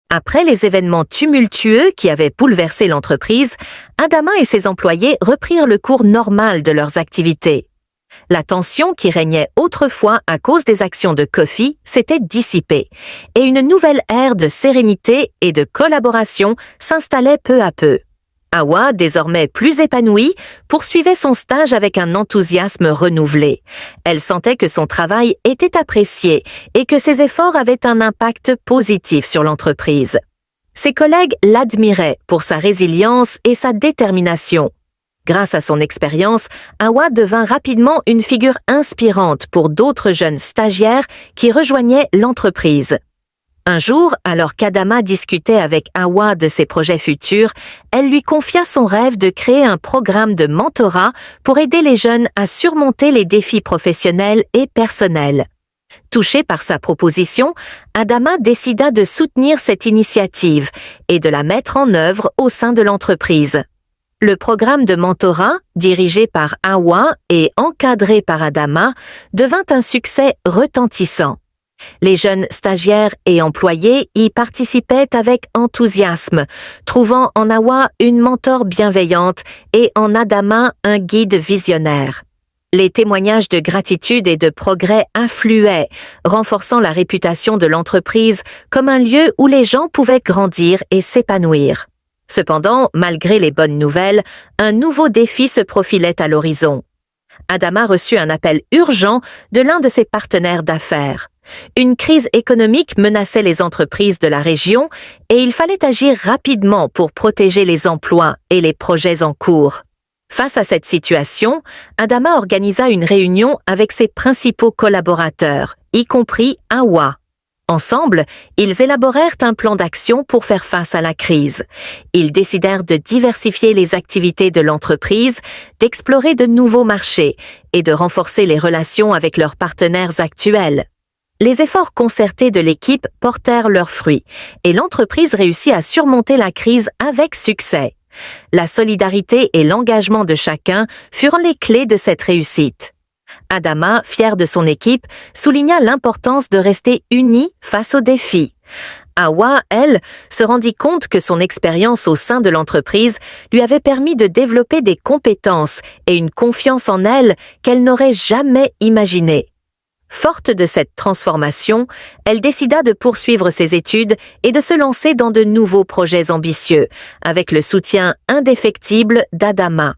Après les événements tumultueux qui avaient bouleversé l'entreprise, Adama et ses employés reprirent le cours normal de leurs activités. La tension qui régnait autrefois à cause des actions de Kofi s'était dissipée et une nouvelle ère de sérénité et de collaboration s'installait peu à peu. Hawa, désormais plus épanouie, poursuivait son stage avec un enthousiasme renouvelé. Elle sentait que son travail était apprécié et que ses efforts avaient un impact positif sur l'entreprise. Ses collègues l'admiraient pour sa résilience et sa détermination. Grâce à son expérience, Hawa devint rapidement une figure inspirante pour d'autres jeunes stagiaires qui rejoignaient l'entreprise. Un jour, alors qu'Adama discutait avec Hawa de ses projets futurs, elle lui confia son rêve de créer un programme de mentorat pour aider les jeunes à surmonter les défis professionnels et personnels. Touchée par sa proposition, Adama décida de soutenir cette initiative et de la mettre en œuvre au sein de l'entreprise. Le programme de mentorat, dirigé par Hawa et encadré par Adama, devint un succès retentissant. Les jeunes stagiaires et employés y participaient avec enthousiasme, trouvant en Hawa une mentor bienveillante et en Adama un guide visionnaire. Les témoignages de gratitude et de progrès affluaient, renforçant la réputation de l'entreprise comme un lieu où les gens pouvaient grandir et s'épanouir. Cependant, malgré les bonnes nouvelles, un nouveau défi se profilait à l'horizon. Adama reçut un appel urgent de l'un de ses partenaires d'affaires. Une crise économique menaçait les entreprises de la région et il fallait agir rapidement pour protéger les emplois et les projets en cours. Face à cette situation, Adama organisa une réunion avec ses principaux collaborateurs, y compris Hawa. Ensemble, ils élaborèrent un plan d'action pour faire face à la crise. Ils décidèrent de diversifier les activités de l'entreprise, d'explorer de nouveaux marchés et de renforcer les relations avec leurs partenaires actuels. Les efforts concertés de l'équipe portèrent leurs fruits et l'entreprise réussit à surmonter la crise avec succès. La solidarité et l'engagement de chacun furent les clés de cette réussite. Adama, fier de son équipe, souligna l'importance de rester unis face aux défis. Hawa, elle, se rendit compte que son expérience au sein de l'entreprise lui avait permis de développer des compétences et une confiance en elle qu'elle n'aurait jamais imaginées. Forte de cette transformation, elle décida de poursuivre ses études et de se lancer dans de nouveaux projets ambitieux, avec le soutien indéfectible d'Adama.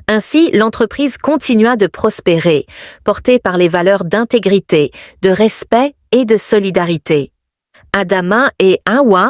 Ainsi, l'entreprise continua de prospérer, portée par les valeurs d'intégrité, de respect et de solidarité. Adama et Hawa